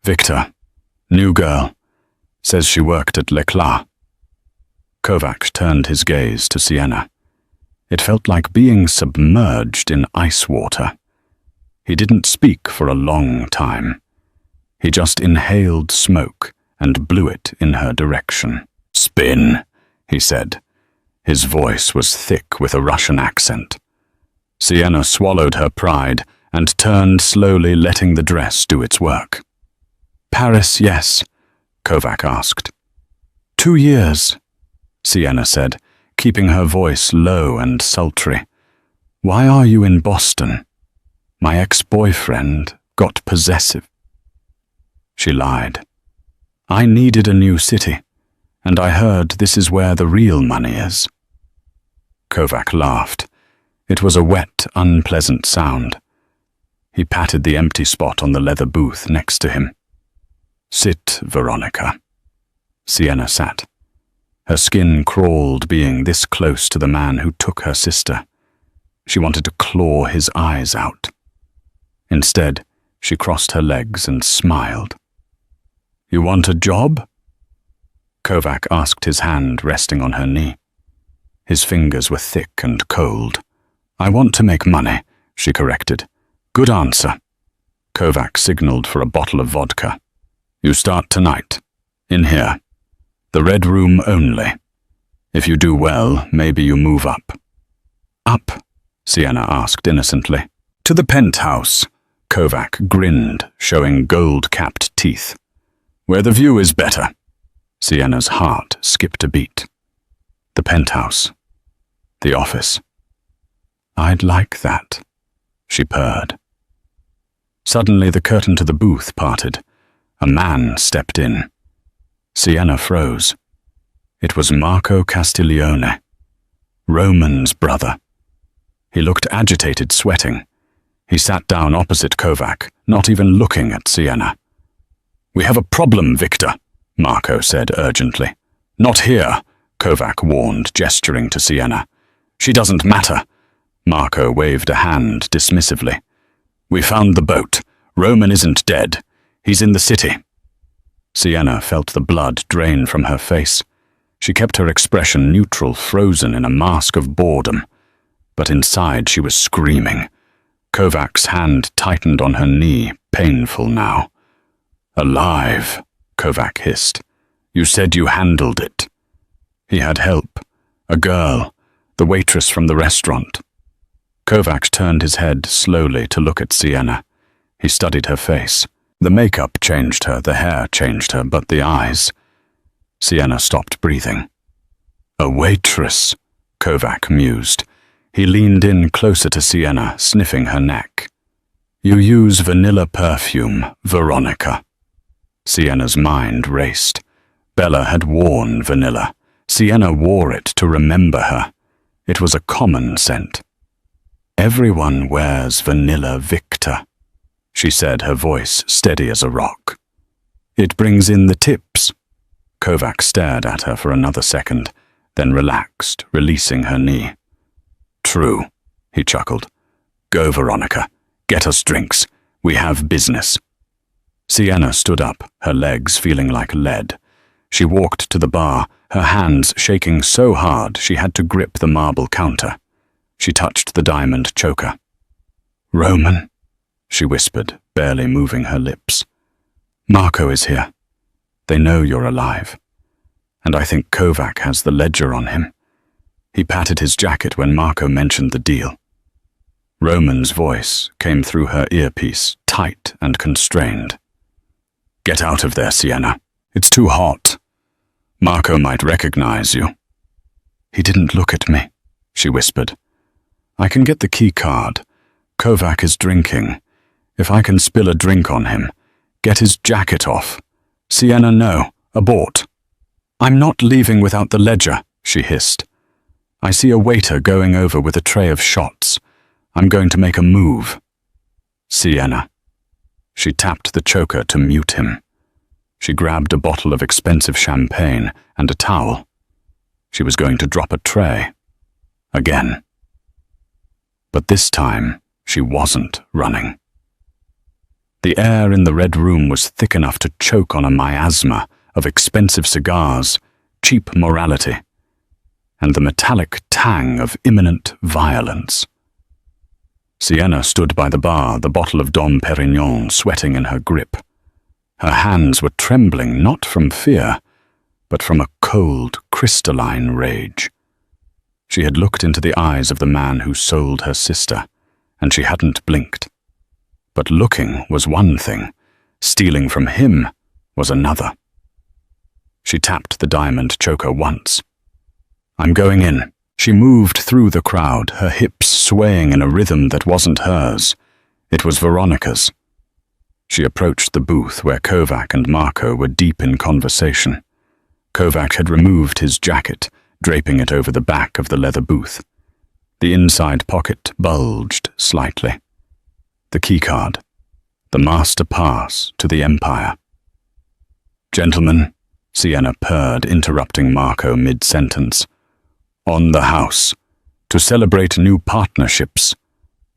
S1: "Victor, new girl, says she worked at Leclerc." Kovac turned his gaze to Sienna. It felt like being submerged in ice water. He didn't speak for a long time. He just inhaled smoke and blew it in her direction. "Spin," he said. His voice was thick with a Russian accent. Sienna swallowed her pride and turned slowly, letting the dress do its work. "Paris, yes," Kovac asked. "2 years," Sienna said, keeping her voice low and sultry. "Why are you in Boston? My ex-boyfriend got possessive." She lied. "I needed a new city, and I heard this is where the real money is." Kovac laughed. It was a wet, unpleasant sound. He patted the empty spot on the leather booth next to him. "Sit, Veronica." Sienna sat. Her skin crawled being this close to the man who took her sister. She wanted to claw his eyes out. Instead, she crossed her legs and smiled. "You want a job?" Kovac asked, his hand resting on her knee. His fingers were thick and cold. "I want to make money," she corrected. "Good answer." Kovac signaled for a bottle of vodka. "You start tonight. In here. The red room only. If you do well, maybe you move up." "Up?" Sienna asked innocently. "To the penthouse." Kovac grinned, showing gold-capped teeth. "Where the view is better." Sienna's heart skipped a beat. The penthouse. The office. "I'd like that," she purred. Suddenly the curtain to the booth parted. A man stepped in. Sienna froze. It was Marco Castiglione, Roman's brother. He looked agitated, sweating. He sat down opposite Kovac, not even looking at Sienna. "We have a problem, Victor," Marco said urgently. "Not here," Kovac warned, gesturing to Sienna. "She doesn't matter." Marco waved a hand dismissively. "We found the boat. Roman isn't dead. He's in the city." Sienna felt the blood drain from her face. She kept her expression neutral, frozen in a mask of boredom. But inside she was screaming. Kovac's hand tightened on her knee, painful now. "Alive," Kovac hissed. "You said you handled it." He had help. A girl, the waitress from the restaurant. Kovac turned his head slowly to look at Sienna. He studied her face. The makeup changed her, the hair changed her, but the eyes. Sienna stopped breathing. "A waitress," Kovac mused. He leaned in closer to Sienna, sniffing her neck. "You use vanilla perfume, Veronica." Sienna's mind raced. Bella had worn vanilla. Sienna wore it to remember her. It was a common scent. "Everyone wears vanilla, Victor," she said, her voice steady as a rock. "It brings in the tips." Kovac stared at her for another second, then relaxed, releasing her knee. "True," he chuckled. "Go, Veronica. Get us drinks. We have business." Sienna stood up, her legs feeling like lead. She walked to the bar, her hands shaking so hard she had to grip the marble counter. She touched the diamond choker. "Roman," she whispered, barely moving her lips. "Marco is here. They know you're alive. And I think Kovac has the ledger on him." He patted his jacket when Marco mentioned the deal. Roman's voice came through her earpiece, tight and constrained. "Get out of there, Sienna. It's too hot. Marco might recognize you." "He didn't look at me," she whispered. "I can get the key card. Kovac is drinking. If I can spill a drink on him, get his jacket off. Sienna, no. Abort." "I'm not leaving without the ledger," she hissed. "I see a waiter going over with a tray of shots. I'm going to make a move." "Sienna." She tapped the choker to mute him. She grabbed a bottle of expensive champagne and a towel. She was going to drop a tray. Again. But this time, she wasn't running. The air in the red room was thick enough to choke on a miasma of expensive cigars, cheap morality, and the metallic tang of imminent violence. Sienna stood by the bar, the bottle of Dom Perignon sweating in her grip. Her hands were trembling not from fear, but from a cold, crystalline rage. She had looked into the eyes of the man who sold her sister, and she hadn't blinked. But looking was one thing, stealing from him was another. She tapped the diamond choker once. "I'm going in." She moved through the crowd, her hips swaying in a rhythm that wasn't hers. It was Veronica's. She approached the booth where Kovac and Marco were deep in conversation. Kovac had removed his jacket, draping it over the back of the leather booth. The inside pocket bulged slightly. The keycard. The master pass to the Empire. "Gentlemen," Sienna purred, interrupting Marco mid-sentence. "On the house. To celebrate new partnerships."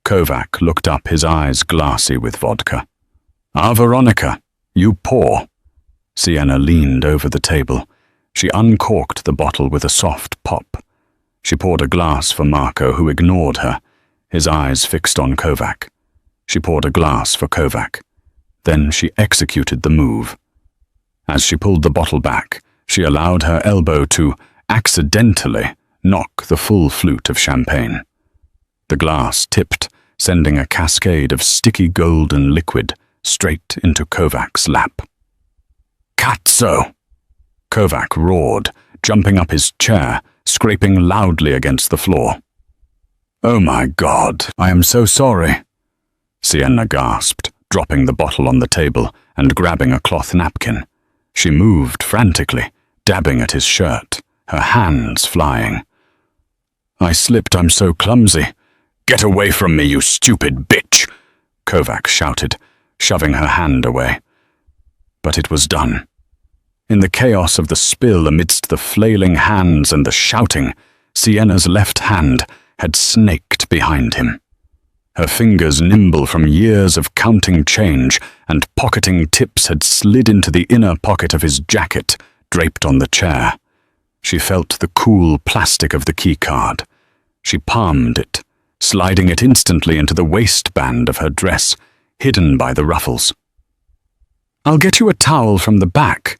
S1: Kovac looked up, his eyes glassy with vodka. "Ah, Veronica, you pour." Sienna leaned over the table. She uncorked the bottle with a soft pop. She poured a glass for Marco, who ignored her, his eyes fixed on Kovac. She poured a glass for Kovac. Then she executed the move. As she pulled the bottle back, she allowed her elbow to, accidentally, knock the full flute of champagne. The glass tipped, sending a cascade of sticky golden liquid straight into Kovac's lap. "Cazzo!" Kovac roared, jumping up his chair, scraping loudly against the floor. "Oh my God, I am so sorry," Sienna gasped, dropping the bottle on the table and grabbing a cloth napkin. She moved frantically, dabbing at his shirt, her hands flying. "I slipped, I'm so clumsy." "Get away from me, you stupid bitch!" Kovac shouted, shoving her hand away. But it was done. In the chaos of the spill, amidst the flailing hands and the shouting, Sienna's left hand had snaked behind him. Her fingers, nimble from years of counting change and pocketing tips, had slid into the inner pocket of his jacket, draped on the chair. She felt the cool plastic of the keycard. She palmed it, sliding it instantly into the waistband of her dress, hidden by the ruffles. "I'll get you a towel from the back,"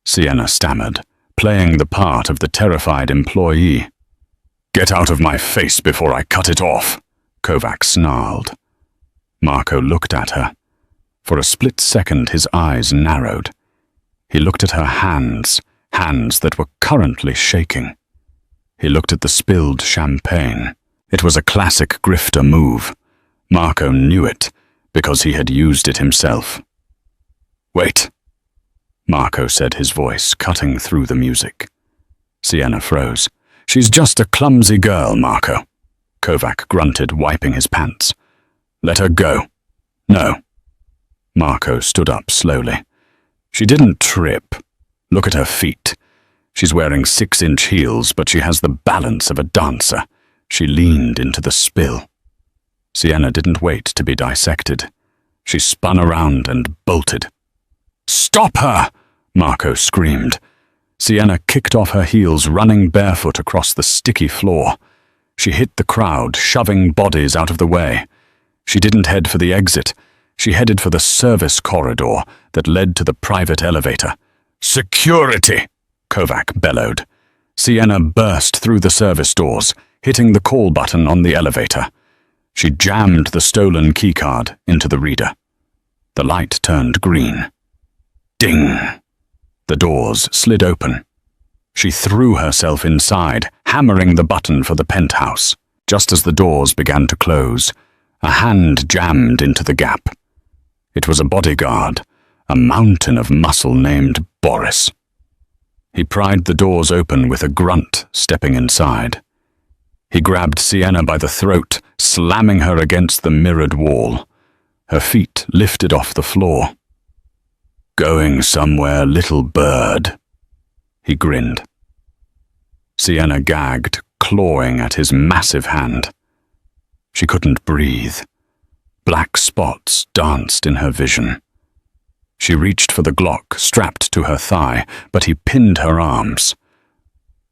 S1: Sienna stammered, playing the part of the terrified employee. "Get out of my face before I cut it off," Kovac snarled. Marco looked at her. For a split second his eyes narrowed. He looked at her hands, hands that were currently shaking. He looked at the spilled champagne. It was a classic grifter move. Marco knew it, because he had used it himself. "Wait," Marco said, his voice cutting through the music. Sienna froze. "She's just a clumsy girl, Marco," Kovac grunted, wiping his pants. "Let her go." "No." Marco stood up slowly. "She didn't trip. Look at her feet. She's wearing 6-inch heels, but she has the balance of a dancer." She leaned into the spill. Sienna didn't wait to be dissected. She spun around and bolted. "Stop her!" Marco screamed. Sienna kicked off her heels, running barefoot across the sticky floor. She hit the crowd, shoving bodies out of the way. She didn't head for the exit. She headed for the service corridor that led to the private elevator. "Security!" Kovac bellowed. Sienna burst through the service doors, hitting the call button on the elevator. She jammed the stolen keycard into the reader. The light turned green. Ding! The doors slid open. She threw herself inside, hammering the button for the penthouse. Just as the doors began to close, a hand jammed into the gap. It was a bodyguard, a mountain of muscle named Boris. He pried the doors open with a grunt, stepping inside. He grabbed Sienna by the throat, slamming her against the mirrored wall. Her feet lifted off the floor. "Going somewhere, little bird," he grinned. Sienna gagged, clawing at his massive hand. She couldn't breathe. Black spots danced in her vision. She reached for the Glock strapped to her thigh, but he pinned her arms.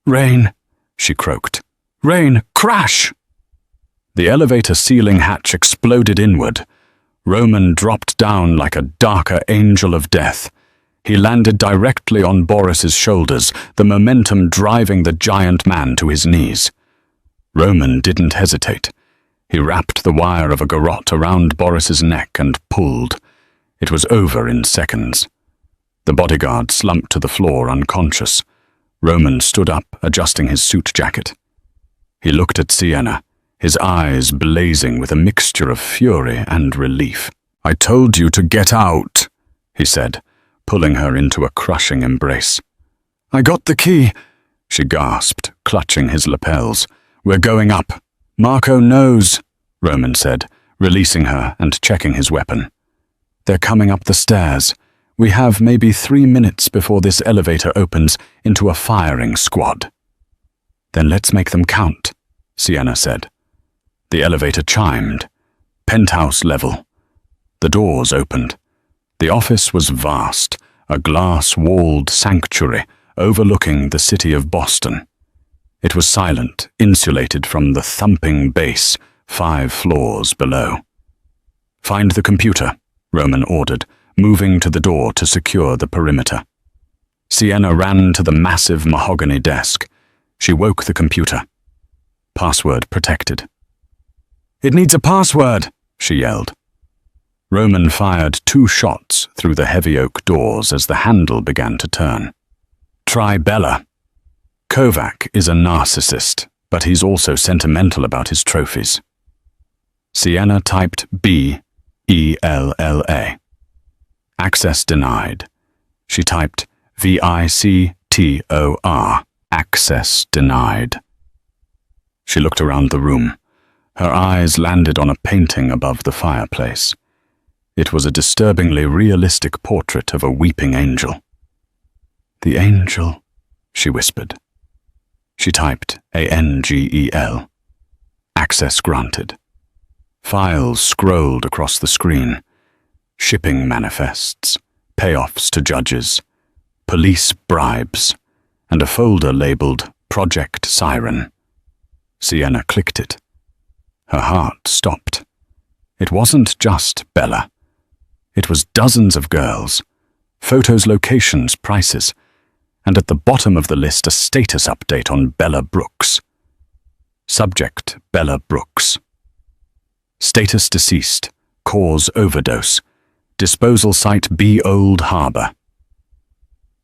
S1: "Rain," she croaked. "Rain, crash!" The elevator ceiling hatch exploded inward. Roman dropped down like a darker angel of death. He landed directly on Boris's shoulders, the momentum driving the giant man to his knees. Roman didn't hesitate. He wrapped the wire of a garrote around Boris's neck and pulled. It was over in seconds. The bodyguard slumped to the floor unconscious. Roman stood up, adjusting his suit jacket. He looked at Sienna, his eyes blazing with a mixture of fury and relief. "I told you to get out," he said, pulling her into a crushing embrace. "I got the key," she gasped, clutching his lapels. "We're going up." "Marco knows," Roman said, releasing her and checking his weapon. "They're coming up the stairs. We have maybe 3 minutes before this elevator opens into a firing squad." "Then let's make them count," Sienna said. The elevator chimed. Penthouse level. The doors opened. The office was vast, a glass-walled sanctuary overlooking the city of Boston. It was silent, insulated from the thumping bass 5 floors below. "Find the computer," Roman ordered, moving to the door to secure the perimeter. Sienna ran to the massive mahogany desk. She woke the computer. Password protected. "It needs a password," she yelled. Roman fired 2 shots through the heavy oak doors as the handle began to turn. "Try Bella. Kovac is a narcissist, but he's also sentimental about his trophies." Sienna typed B-E-L-L-A. Access denied. She typed V-I-C-T-O-R. Access denied. She looked around the room. Her eyes landed on a painting above the fireplace. It was a disturbingly realistic portrait of a weeping angel. "The angel," she whispered. She typed A-N-G-E-L. Access granted. Files scrolled across the screen. Shipping manifests, payoffs to judges, police bribes, and a folder labeled Project Siren. Sienna clicked it. Her heart stopped. It wasn't just Bella. It was dozens of girls, photos, locations, prices, and at the bottom of the list a status update on Bella Brooks. Subject: Bella Brooks. Status: deceased. Cause: overdose. Disposal site: B Old Harbor.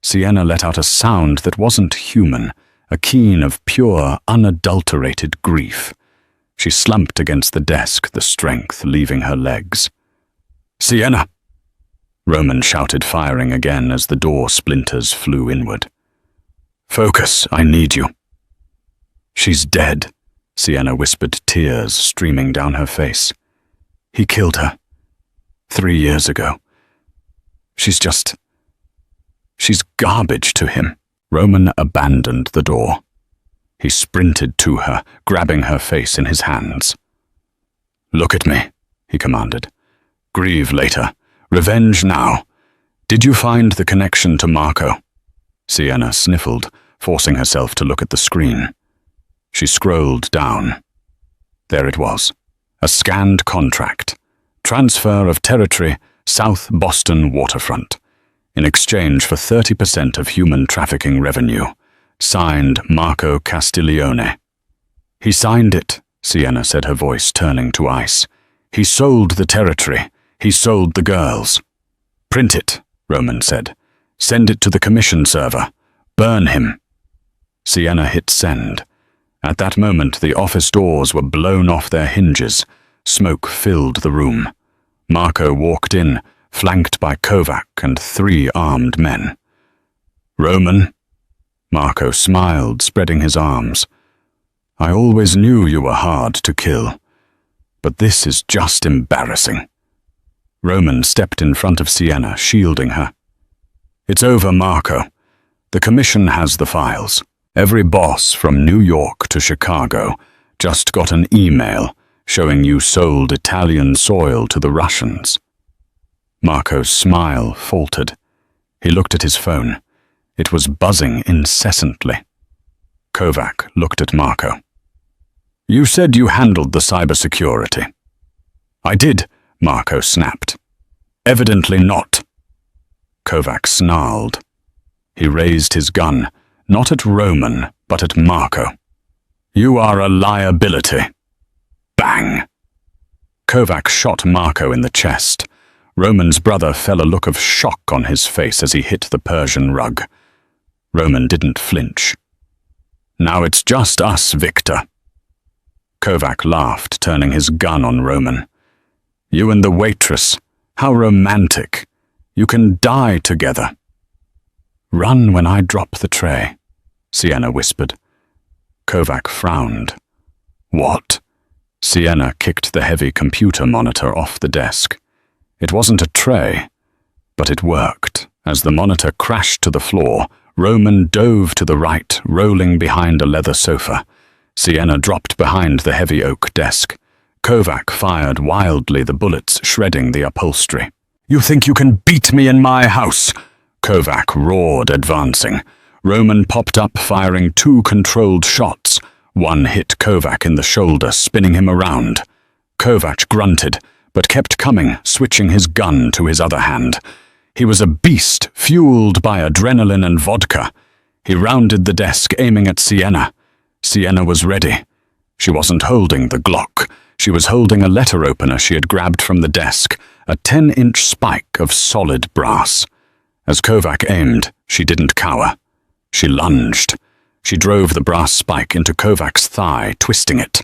S1: Sienna let out a sound that wasn't human, a keen of pure, unadulterated grief. She slumped against the desk, the strength leaving her legs. "Sienna!" Roman shouted, firing again as the door splinters flew inward. "Focus, I need you." "She's dead," Sienna whispered, tears streaming down her face. "He killed her 3 years ago. She's garbage to him." Roman abandoned the door. He sprinted to her, grabbing her face in his hands. "Look at me," he commanded. "Grieve later. Revenge now. Did you find the connection to Marco?" Sienna sniffled, forcing herself to look at the screen. She scrolled down. There it was. A scanned contract. Transfer of territory, South Boston waterfront. In exchange for 30% of human trafficking revenue. Signed Marco Castiglione. "He signed it," Sienna said, her voice turning to ice. "He sold the territory. He sold the girls." "Print it," Roman said. "Send it to the commission server. Burn him." Sienna hit send. At that moment, the office doors were blown off their hinges. Smoke filled the room. Marco walked in, flanked by Kovac and 3 armed men. "Roman?" Marco smiled, spreading his arms. "I always knew you were hard to kill, but this is just embarrassing." Roman stepped in front of Sienna, shielding her. "It's over, Marco. The commission has the files. Every boss from New York to Chicago just got an email showing you sold Italian soil to the Russians." Marco's smile faltered. He looked at his phone. It was buzzing incessantly. Kovac looked at Marco. "You said you handled the cybersecurity." "I did," Marco snapped. "Evidently not." Kovac snarled. He raised his gun, not at Roman, but at Marco. You are a liability. Bang! Kovac shot Marco in the chest. Roman's brother felt a look of shock on his face as he hit the Persian rug. Roman didn't flinch. Now it's just us, Victor. Kovac laughed, turning his gun on Roman. You and the waitress, how romantic. You can die together. Run when I drop the tray, Sienna whispered. Kovac frowned. What? Sienna kicked the heavy computer monitor off the desk. It wasn't a tray, but it worked. As the monitor crashed to the floor, Roman dove to the right, rolling behind a leather sofa. Sienna dropped behind the heavy oak desk. Kovac fired wildly, the bullets shredding the upholstery. You think you can beat me in my house? Kovac roared, advancing. Roman popped up, firing 2 controlled shots. One hit Kovac in the shoulder, spinning him around. Kovac grunted, but kept coming, switching his gun to his other hand. He was a beast, fueled by adrenaline and vodka. He rounded the desk, aiming at Sienna. Sienna was ready. She wasn't holding the Glock. She was holding a letter opener she had grabbed from the desk, a 10-inch spike of solid brass. As Kovac aimed, she didn't cower. She lunged. She drove the brass spike into Kovac's thigh, twisting it.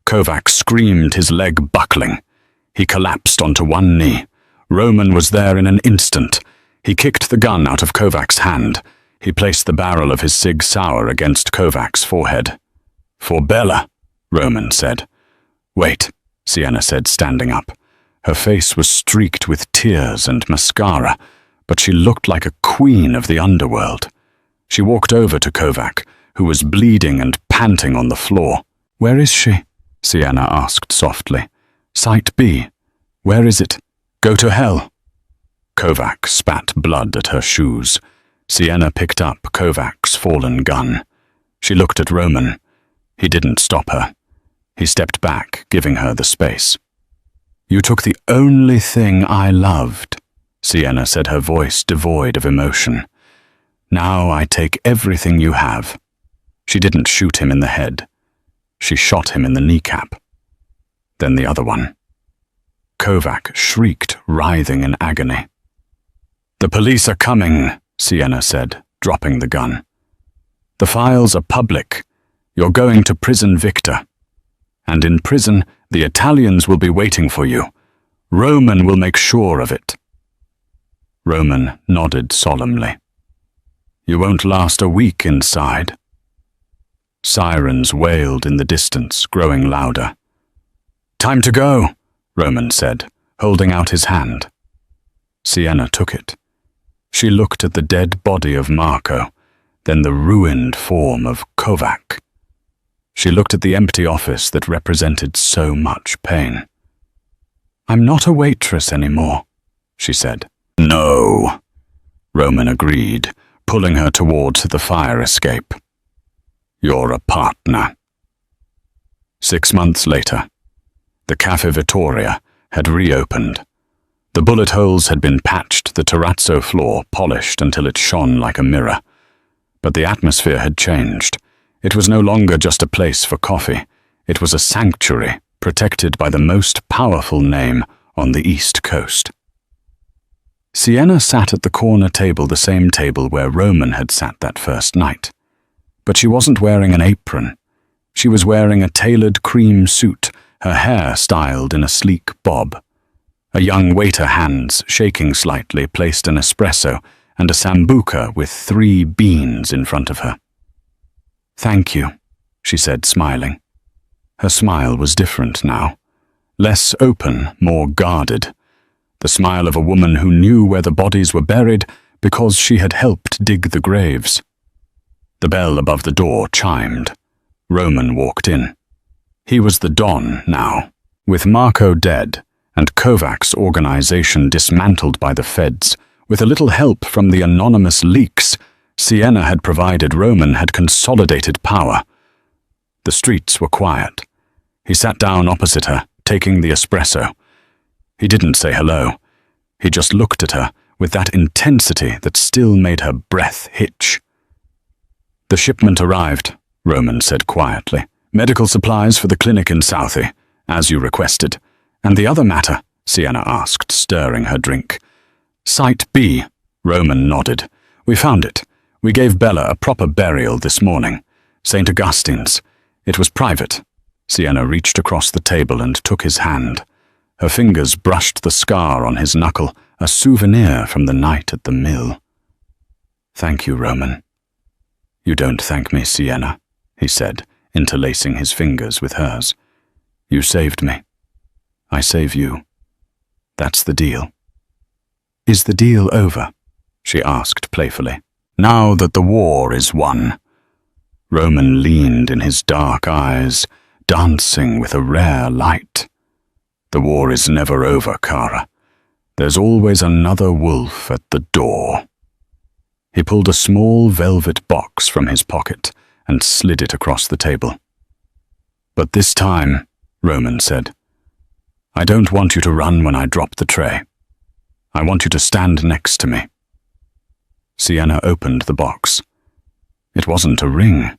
S1: Kovac screamed, his leg buckling. He collapsed onto one knee. Roman was there in an instant. He kicked the gun out of Kovac's hand. He placed the barrel of his Sig Sauer against Kovac's forehead. For Bella, Roman said. Wait, Sienna said, standing up. Her face was streaked with tears and mascara, but she looked like a queen of the underworld. She walked over to Kovac, who was bleeding and panting on the floor. Where is she? Sienna asked softly. Site B. Where is it? Go to hell. Kovac spat blood at her shoes. Sienna picked up Kovac's fallen gun. She looked at Roman. He didn't stop her. He stepped back, giving her the space. You took the only thing I loved, Sienna said, her voice devoid of emotion. Now I take everything you have. She didn't shoot him in the head. She shot him in the kneecap. Then the other one. Kovac shrieked, writhing in agony. The police are coming, Sienna said, dropping the gun. The files are public. You're going to prison, Victor. And in prison, the Italians will be waiting for you. Roman will make sure of it. Roman nodded solemnly. You won't last a week inside. Sirens wailed in the distance, growing louder. Time to go, Roman said, holding out his hand. Sienna took it. She looked at the dead body of Marco, then the ruined form of Kovac. She looked at the empty office that represented so much pain. I'm not a waitress anymore, she said. No, Roman agreed, pulling her towards the fire escape. You're a partner. 6 months later, the Cafe Vittoria had reopened. The bullet holes had been patched, the terrazzo floor polished until it shone like a mirror. But the atmosphere had changed. It was no longer just a place for coffee. It was a sanctuary protected by the most powerful name on the East Coast. Sienna sat at the corner table, the same table where Roman had sat that first night. But she wasn't wearing an apron. She was wearing a tailored cream suit, her hair styled in a sleek bob. A young waiter, hands shaking slightly, placed an espresso and a sambuca with 3 beans in front of her. Thank you, she said, smiling. Her smile was different now. Less open, more guarded. The smile of a woman who knew where the bodies were buried because she had helped dig the graves. The bell above the door chimed. Roman walked in. He was the Don now. With Marco dead and Kovac's organization dismantled by the feds, with a little help from the anonymous leaks Sienna had provided, Roman had consolidated power. The streets were quiet. He sat down opposite her, taking the espresso. He didn't say hello. He just looked at her with that intensity that still made her breath hitch. The shipment arrived, Roman said quietly, Medical supplies for the clinic in Southie, as you requested. And the other matter? Sienna asked, stirring her drink. Site B, Roman nodded. We found it. We gave Bella a proper burial this morning. St. Augustine's. It was private. Sienna reached across the table and took his hand. Her fingers brushed the scar on his knuckle, a souvenir from the night at the mill. Thank you, Roman. You don't thank me, Sienna, he said, interlacing his fingers with hers. You saved me. I save you. That's the deal. Is the deal over? She asked playfully. Now that the war is won. Roman leaned in his dark eyes, dancing with a rare light. The war is never over, Kara. There's always another wolf at the door. He pulled a small velvet box from his pocket and slid it across the table. But this time, Roman said, I don't want you to run when I drop the tray. I want you to stand next to me. Sienna opened the box. It wasn't a ring.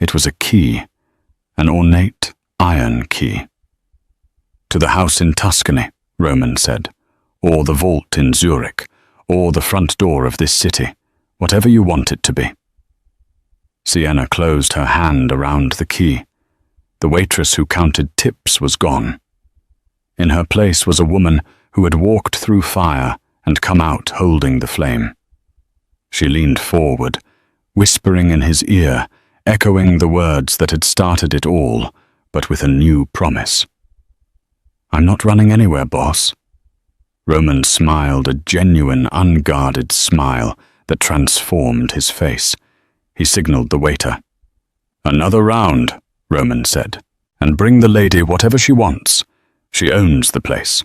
S1: It was a key, an ornate iron key. To the house in Tuscany, Roman said, or the vault in Zurich, or the front door of this city, whatever you want it to be. Sienna closed her hand around the key. The waitress who counted tips was gone. In her place was a woman who had walked through fire and come out holding the flame. She leaned forward, whispering in his ear, echoing the words that had started it all, but with a new promise. I'm not running anywhere, boss. Roman smiled a genuine, unguarded smile that transformed his face. He signaled the waiter. Another round, Roman said, and bring the lady whatever she wants. She owns the place.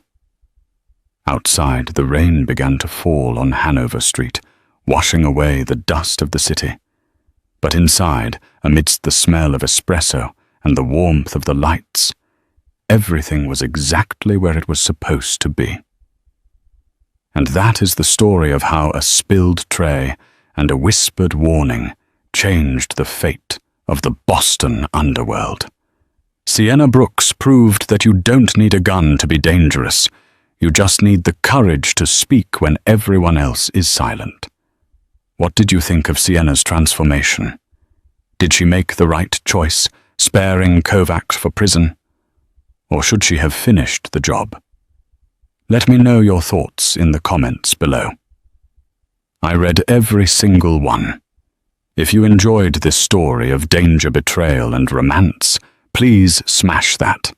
S1: Outside, the rain began to fall on Hanover Street, washing away the dust of the city. But inside, amidst the smell of espresso and the warmth of the lights, everything was exactly where it was supposed to be. And that is the story of how a spilled tray and a whispered warning changed the fate of the Boston underworld. Sienna Brooks proved that you don't need a gun to be dangerous. You just need the courage to speak when everyone else is silent. What did you think of Sienna's transformation? Did she make the right choice, sparing Kovacs for prison? Or should she have finished the job? Let me know your thoughts in the comments below. I read every single one. If you enjoyed this story of danger, betrayal, and romance, please smash that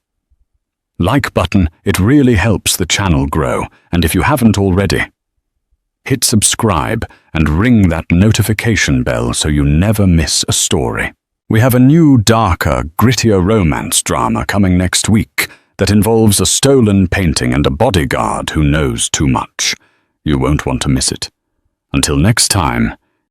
S1: like button. It really helps the channel grow, and if you haven't already, hit subscribe and ring that notification bell so you never miss a story. We have a new, darker, grittier romance drama coming next week that involves a stolen painting and a bodyguard who knows too much. You won't want to miss it. Until next time,